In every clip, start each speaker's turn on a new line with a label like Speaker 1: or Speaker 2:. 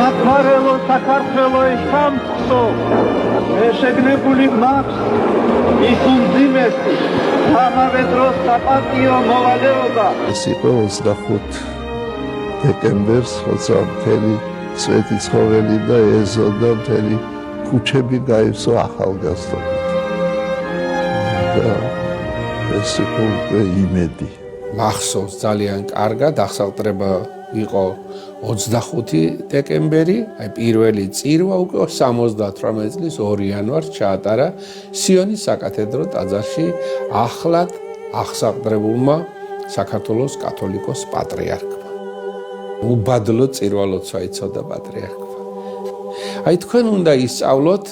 Speaker 1: Makmarelo Sakartvelo Shamso Eshegnebuli Max Isunzimesti Amavedros Sapatio Movaleoba
Speaker 2: ეს იყო 25 დეკემბერს, როცა მთელი წვეთი ცხოველი და ეზო და მთელი ქუჩები გაივსო ახალგაზრდობით. და ეს იყო იმედი.
Speaker 3: მახსოვს ძალიან კარგად, აღსავტრება იყო 25 დეკემბერი, აი პირველი წირვა უკვე 78 წლის 2 იანვარს ჩაატარა სიონის საკათედრო ტაძარში ახლად აღსავტრებულმა საქართველოს კათოლიკოს პატრიარქმა. უბადლო წირვალოცვა იცოდა პატრიარქმა. აი თქვენ უნდა ისწავლოთ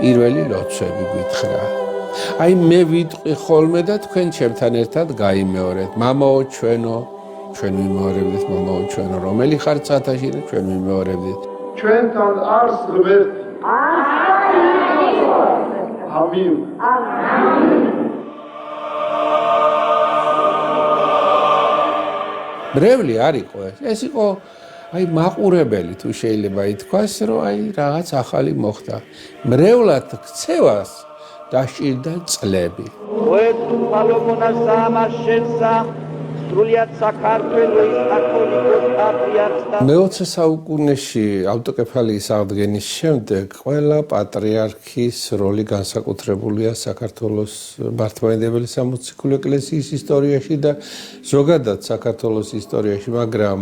Speaker 3: პირველი ლოცვები გითხრა. აი მე ვიტყვი ხოლმე და თქვენ ჩემთან ერთად გაიმეორეთ. მამაო ჩვენო, ჩვენ ვიმეორებდით მამაო ჩვენო, რომელი ხარ ცათაში და ჩვენ ვიმეორებდით.
Speaker 1: ჩვენთან არს ღმერთი. ამინ.
Speaker 3: მრევლი არ იყო ეს. ეს იყო აი მაყურებელი თუ შეიძლება ითქვას, რომ აი რაღაც ახალი მოხდა. მრევლად ქცევას დასჭირდა წლები.
Speaker 1: Poetu Palomonas Samashensa Struliat Sakartvelos Katolikos Patriarchs
Speaker 3: მე-20 საუკუნეში ავტოკეფალიის აღდგენის შემდეგ ყველა პატრიარქის როლი განსაკუთრებულია საქართველოს მართლმადიდებელი სამოციქულო ეკლესიის ისტორიაში და ზოგადად საქართველოს ისტორიაში, მაგრამ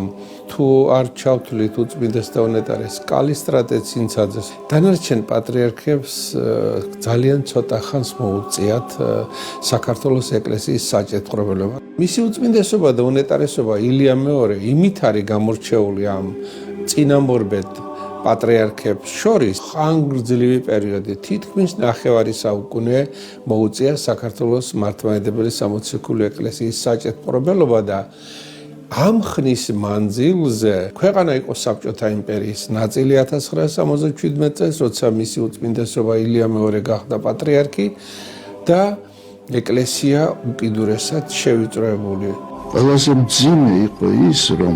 Speaker 3: თუ არ ჩავთვლით უწმინდეს და უნეტარეს კალისტრატე ცინცაძეს, დანარჩენ პატრიარქებს ძალიან ცოტა ხანს მოუწიათ საქართველოს ეკლესიის საჭეთვრებელობა. მისი უწმინდესობა და უნეტარესობა ილია მეორე იმით არის გამორჩეული ამ წინამორბედ პატრიარქებს შორის ხანგრძლივი პერიოდი თითქმის 9 საუკუნე მოუწია საქართველოს მართლმადიდებელი სამოციქულო ეკლესიის საჭეთვრებელობა და ამ ხნის მანძილზე ქვეყანა იყო საბჭოთა იმპერიის ნაწილი 1977 წელს, როცა მისი უწმინდესობა ილია მეორე გახდა პატრიარქი და ეკლესია უკიდურესად შევიწროებული.
Speaker 2: ყველაზე მძიმე იყო ის, რომ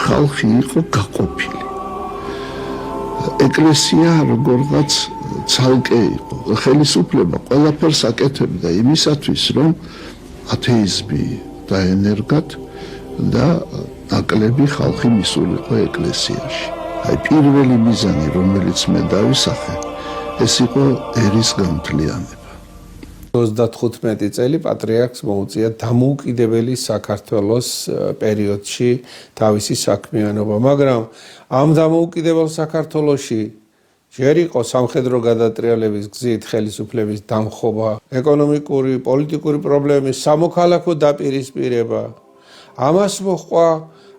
Speaker 2: ხალხი იყო გაყოფილი. ეკლესია როგორღაც ცალკე იყო. ხელისუფლება ყველაფერს აკეთებდა იმისათვის, რომ ათეიზმი დაენერგათ და ნაკლები ხალხი მისულიყო ეკლესიაში. აი პირველი მიზანი, რომელიც მე დავისახე, ეს იყო ერის გამთლიანება.
Speaker 3: 35 წელი პატრიარქს მოუწია დამოუკიდებელი საქართველოს პერიოდში თავისი საქმიანობა, მაგრამ ამ დამოუკიდებელ საქართველოში ჯერ იყო სამხედრო გადატრიალების გზით ხელისუფლების დამხობა, ეკონომიკური, პოლიტიკური პრობლემის, სამოქალაქო დაპირისპირება. ამას მოჰყვა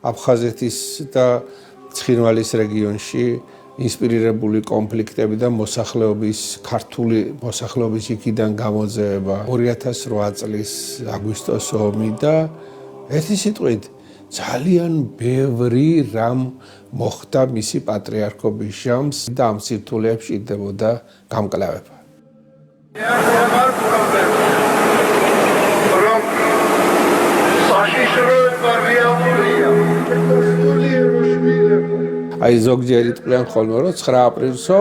Speaker 3: აფხაზეთის და ცხინვალის რეგიონში ინსპირირებული კონფლიქტები და მოსახლეობის ქართული მოსახლეობის იქიდან გამოძევება 2008 წლის აგვისტოს ომი და ერთი სიტყვით ძალიან ბევრი რამ მოხდა მისი პატრიარქობის ჟამს და ამ სირთულეებში იდებოდა გამკლავება. აი ზოგჯერ იტყვიან ხოლმე რომ 9 აპრილსო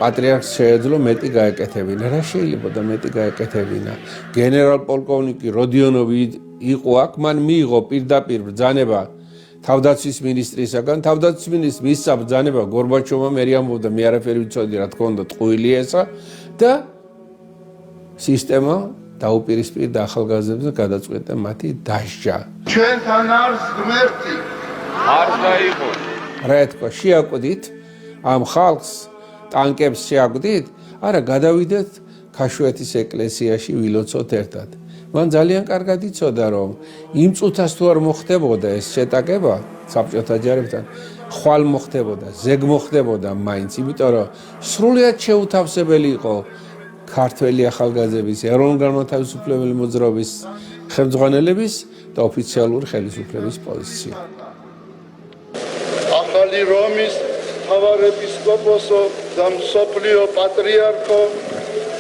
Speaker 3: პატრიარქს შეეძლო მეტი გაეკეთებინა. რა შეიძლება და მეტი გაეკეთებინა? გენერალ-პოლკოვნიკი როდიონოვი იყო აქ, მან მიიღო პირდაპირ ბრძანება თავდაცვის მინისტრისაგან. თავდაცვის მინისტრის მისცა ბრძანება გორბაჩოვმა, მე ამბობდა მე არაფერი ვიცოდი, რა თქმა უნდა, ტყუილი ესა და სისტემა დაუპირისპირდა ახალგაზრდებს და გადაწყვეტა მათი დასჯა.
Speaker 1: ჩვენთან არს ღმერთი. არ დაიყო.
Speaker 3: რა ეთქვა, შეაკვდით ამ ხალხს, ტანკებს შეაკვდით, არა გადავიდეთ ქაშვეთის ეკლესიაში ვილოცოთ ერთად. მან ძალიან კარგად იცოდა, რომ იმ წუთას თუ არ მოხდებოდა ეს შეტაკება საბჭოთა ჯარებთან, ხვალ მოხდებოდა, ზეგ მოხდებოდა მაინც, იმიტომ რომ სრულიად შეუთავსებელი იყო ქართველი ახალგაზრდების, ეროვნულ-განმათავისუფლებელი მოძრაობის ხელმძღვანელების და ოფიციალური ხელისუფლების პოზიცია.
Speaker 1: ახალი რომის მთავარეპისკოპოსო და მსოფლიო პატრიარქო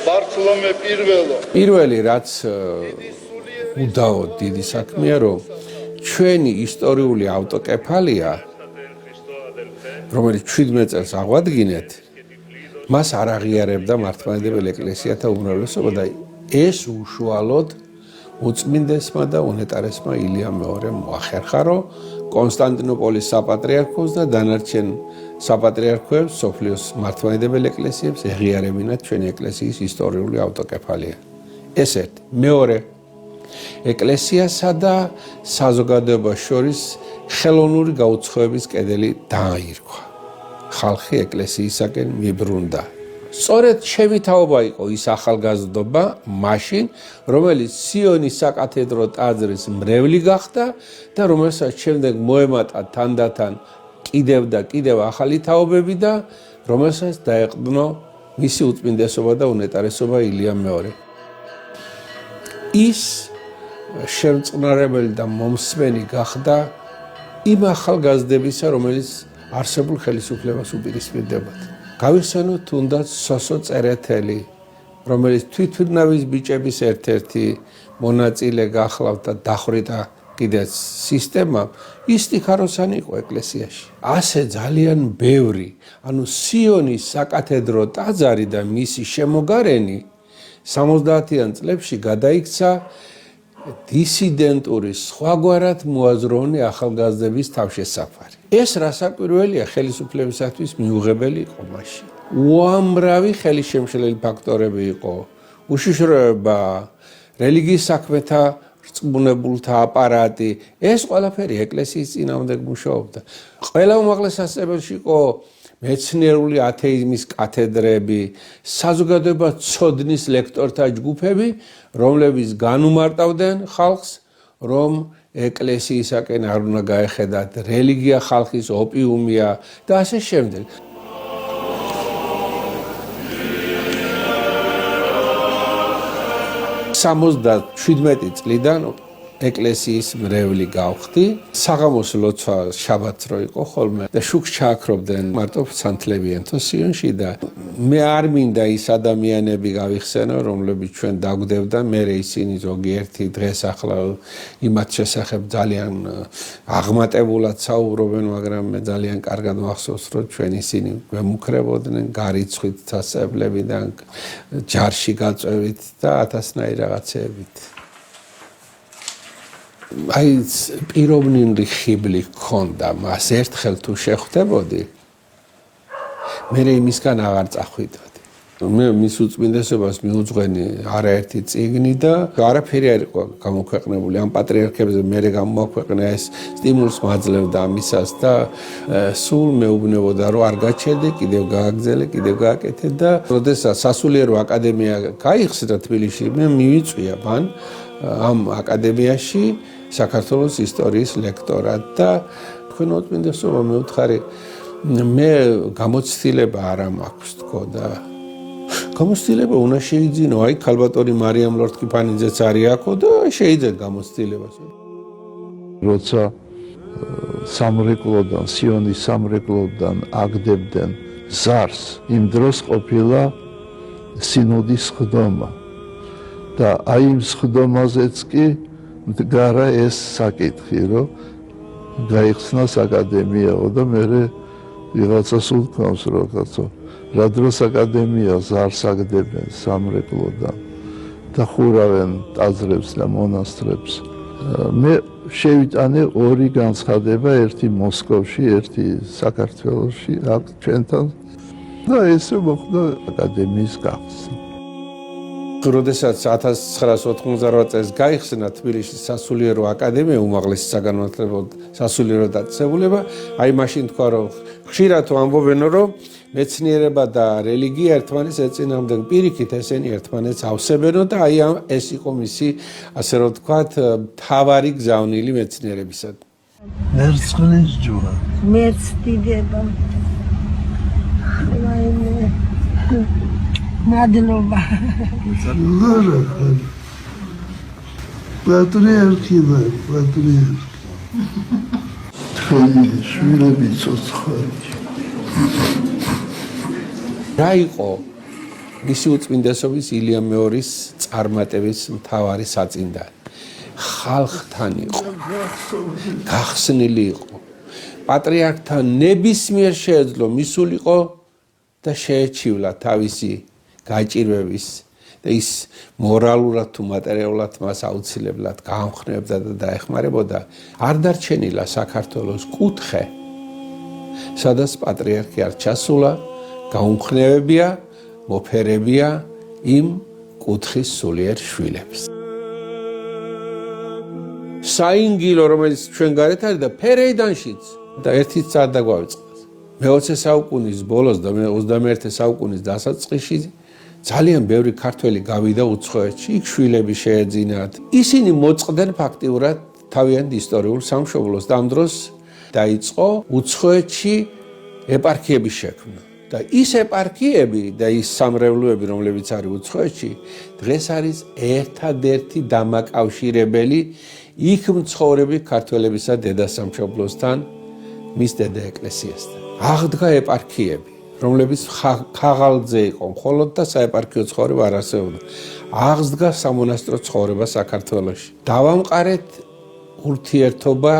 Speaker 1: ბართლომე პირველო.
Speaker 3: პირველი რაც უდაოდ დიდი საქმეა, რომ ჩვენი ისტორიული ავტოკეფალია რომელიც 17 წელს აღვადგინეთ, მას არ აღიარებდა მართლმადიდებელი ეკლესიათა უმრავლესობა და ეს უშუალოდ უწმინდესმა და უნეტარესმა ილიამ მეორემ მოახერხა, რომ კონსტანტინოპოლის საპატრიარქოს და დანარჩენ საპატრიარქოებს, სოფლიოს მართლმადიდებელი ეკლესიებს ეღიარებინათ ჩვენი ეკლესიის ისტორიული ავტოკეფალია. ეს ერთი. მეორე, ეკლესიასა და საზოგადოებას შორის ხელოვნური გაუცხოების კედელი დააირქვა. ხალხი ეკლესიისაკენ მიბრუნდა. სწორედ ჩემი თაობა იყო ის ახალგაზრდობა მაშინ, რომელიც სიონის საკათედრო ტაძრის მრევლი გახდა და რომელსაც შემდეგ მოემატა თანდათან კიდევ და კიდევ ახალი თაობები და რომელსაც დაეყრდნო მისი უწმინდესობა და უნეტარესობა ილიამ მეორე. ის შემწყნარებელი და მომსმენი გახდა იმ ახალგაზრდებისა, რომელიც არსებულ ხელისუფლებას უპირისპირდებათ. გავიხსენოთ თუნდაც სოსო წერეთელი, რომელიც თვითმფრინავის ბიჭების ერთ-ერთი მონაწილე გახლავთ და დახვრიტა კიდეც სისტემა, ის ტიქაროსანი იყო ეკლესიაში. ასე ძალიან ბევრი, ანუ სიონის საკათედრო ტაძარი და მისი შემოგარენი 70-იან წლებში გადაიქცა დისიდენტური სხვაგვარად მოაზროვნე ახალგაზრდების თავშესაფარი. ეს რასაკვირველია ხელისუფლებისათვის მიუღებელი იყო მაშინ. უამრავი ხელისშემშლელი ფაქტორები იყო, უშიშროება, რელიგიის საქმეთა რწმუნებულთა აპარატი, ეს ყველაფერი ეკლესიის წინააღმდეგ მუშაობდა. ყველა უმაღლეს სასწავლებელში იყო მეცნიერული ათეიზმის კათედრები, საზოგადოება ცოდნის ლექტორთა ჯგუფები, რომლებიც განუმარტავდნენ ხალხს, რომ ეკლესიისაკენ არ უნდა გაეხედათ, რელიგია ხალხის ოპიუმია და ასე შემდეგ. 77 წლიდან ეკლესიის მრევლი გავხდი. საღამოს ლოცვა შაბათს რო იყო ხოლმე და შუქს ჩააქრობდნენ მარტო სანთლებიანთო სიონში და მე არ მინდა ის ადამიანები გავიხსენო, რომლებიც ჩვენ დაგვდებდა, მე ისინი ზოგიერთი დღეს ახლა იმათ შესახებ ძალიან აღმატებულად საუბრობენ, მაგრამ მე ძალიან კარგად მახსოვს, რომ ჩვენ ისინი გვემუქრებოდნენ გარიცხვით, სასწავლებიდან, ჯარში გაწევით და ათასნაირ რაღაცეებით. აი პიროვნული ხიბლი ჰქონდა მას, ერთხელ თუ შეხვდებოდი, მე იმისგან აღარ წახვიდოდი. მე მის უწმინდესობას მიუძღვენი არაერთი წიგნი და არაფერი არ იყო გამოქვეყნებული. ამ პატრიარქებზე მე გამოქვეყნა ეს სტიმულს მაძლევდა ამისას და სულ მეუბნებოდა, რომ არ გაჩერდე, კიდევ გააგზელე, კიდევ გააკეთე და როდესაც სასულიერო აკადემია გაიხსნა თბილისში, მე მივიწვია მან ამ აკადემიაში საქართველოს ისტორიის ლექტორად და თქვენ უწმინდესობა მეუთხარი მე გამოცდილება არ მაქვს თქო და გამოცდილება უნდა შეიძინო, აი ქალბატონი მარიამ ლორთქიფანიძეც არის აქო და შეიძლება გამოცდილებას.
Speaker 2: როცა სამრეკლოდან, სიონის სამრეკლოდან აგდებდნენ ზარს, იმ დროს ყოფილა სინოდის ხდომა და აი იმ ხდომაზეც კი მდგარა ეს საკითხი, რომ გაიხსნას აკადემიაო და მე ვიღაცა სულ თქავს რომ კაცო რა დროს აკადემია ზარს აგდებენ სამრეკლოდან და ხურავენ ტაძრებს და მონასტრებს. მე შევიტანე ორი განცხადება, ერთი მოსკოვში, ერთი საქართველოში, აქ ჩვენთან და ესე მოხდა აკადემიის გახსნა.
Speaker 3: როდესაც 1988 წელს გაიხსნა თბილისში სასულიერო აკადემია, უმაღლესი საგანმანათლებლო სასულიერო დაწესებულება, აი მაშინ თქვა, რომ ხშირად ვამბობენ, რომ მეცნიერება და რელიგია ერთმანეთს ეწინააღმდეგენ, პირიქით ესენი ერთმანეთს ავსებენო და აი ეს იყო მისი, ასე რომ ვთქვათ, მთავარი გზავნილი მეცნიერებისად.
Speaker 2: მერცხლის ჯვარ.
Speaker 4: მერცხდება. მადლობა.
Speaker 2: პატრიარქი და პატრიარქი. თქვენი შვილები ცოცხალი.
Speaker 3: რა იყო მისი უწმინდესობის ილიამ მეორის წარმატების მთავარი საწინდარი? ხალხთან იყო, გახსნილი იყო, პატრიარქთან ნებისმიერ შეეძლო მისულიყო და შეეჩივლა თავისი გაჭირვების და ის მორალურად თუ მატერიალურად მას აუცილებლად გაამხნევებდა და დაეხმარებოდა არ დარჩენილა საქართველოს კუთხე სადაც პატრიარქი არ ჩასულა გაუმხნევებია მოფერებია იმ კუთხის სულიერ შვილებს საინგილო რომელიც ჩვენ გარეთ არის და ფერეიდანშიც და ერთი წად დაგვავიწყდეს მე-20 საუკუნის ბოლოს და მე-21 საუკუნის დასაწყისში ძალიან ბევრი ქართველი გავიდა უცხოეთში იქ შვილები შეეძინათ ისინი მოწყდნენ ფაქტიურად თავიანთ ისტორიულ სამშობლოს და ამ დროს დაიწყო უცხოეთში ეპარქიების შექმნა და ის ეპარქიები და ის სამრევლოები რომლებიც არის უცხოეთში დღეს არის ერთადერთი დამაკავშირებელი იქ მცხოვრები ქართველებისა დედასამშობლოსთან მის დედა ეკლესიასთან აღდგა ეპარქიები რომლებიც ხაღალდზე იყო მხოლოდ და საეპარქიო ცხოვრება არ არსებობდა აღდგა სამონასტრო ცხოვრება საქართველოში დავამყარეთ ურთიერთობა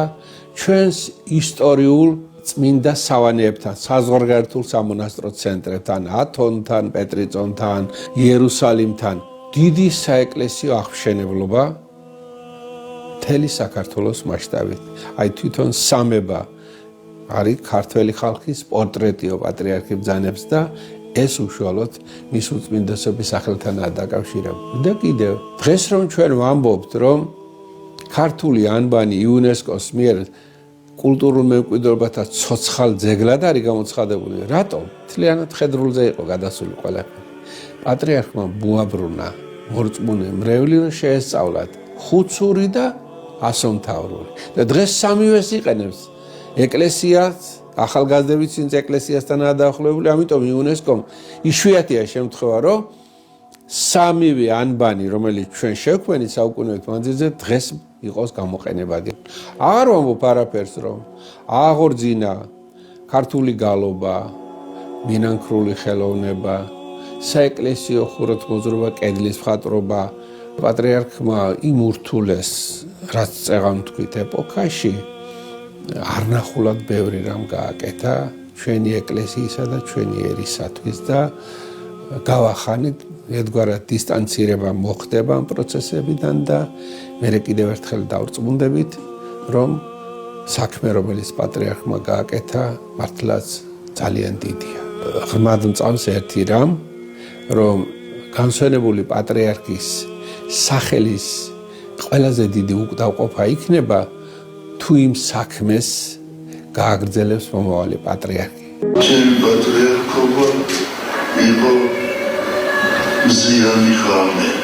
Speaker 3: ჩვენს ისტორიულ წმინდა სავანეებთან საზღვარგარეთულ სამონასტრო ცენტრებთან ათონთან პეტრიწონთან იერუსალიმთან დიდი საეკლესიო აღმშენებლობა მთელი საქართველოს მასშტაბით აი თვითონ სამება არის ქართველი ხალხის პორტრეტიო პატრიარქი ბრძანებს და ეს უშუალოდ მის უწმინდესობის სახელთანაა დაკავშირებული და კიდევ დღეს რომ ჩვენ ვამბობთ რომ ქართული ანბანი იუნესკოს მიერ კულტურულ მემკვიდრეობათა ცოცხალ ძეგლად არის გამოცხადებული რატომ მთლიანად ხედრულზე იყო გადასული ყველაფერი პატრიარქმა ბუაბრუნა მორწმუნე მრევლი რომ შეესწავლათ ხუცური და ასომთავრული და დღეს სამივეს იყენებს ეკლესიაც ახალგაზრდების წინ ეკლესიასთანაა დაახლოებული ამიტომ იუნესკომ იშვიათია შემთხვევა რომ სამივე ანბანი რომელიც ჩვენ შევქმნით საუკუნეების მანძილზე დღეს იყოს გამოყენებადი აღარ ვამბობ არაფერს რომ აღორძინა ქართული გალობა მინანქრული ხელოვნება საეკლესიო ხუროთმოძღვრება კედლის მხატვრობა პატრიარქმა იმ ურთულეს რაც წეღან თქვით ეპოქაში არნახულად ბევრი რამ გააკეთა ჩვენი ეკლესიისა და ჩვენი ერისათვის და გავახანით ერთგვარად დისტანცირება მოხდება ამ პროცესებიდან და მე კიდევ ერთხელ დავრწმუნდებით რომ საქმე რომელიც პატრიარქმა გააკეთა მართლაც ძალიან დიდია ღრმად მწამს ერთი რამ რომ განსვენებული პატრიარქის სახელის ყველაზე დიდი უკდავყოფა იქნება თუ იმ საქმეს გააგრძელებს მომავალი პატრიარქი.
Speaker 2: ჩემი პატრიარქობა იყო მზიანი ხალხი.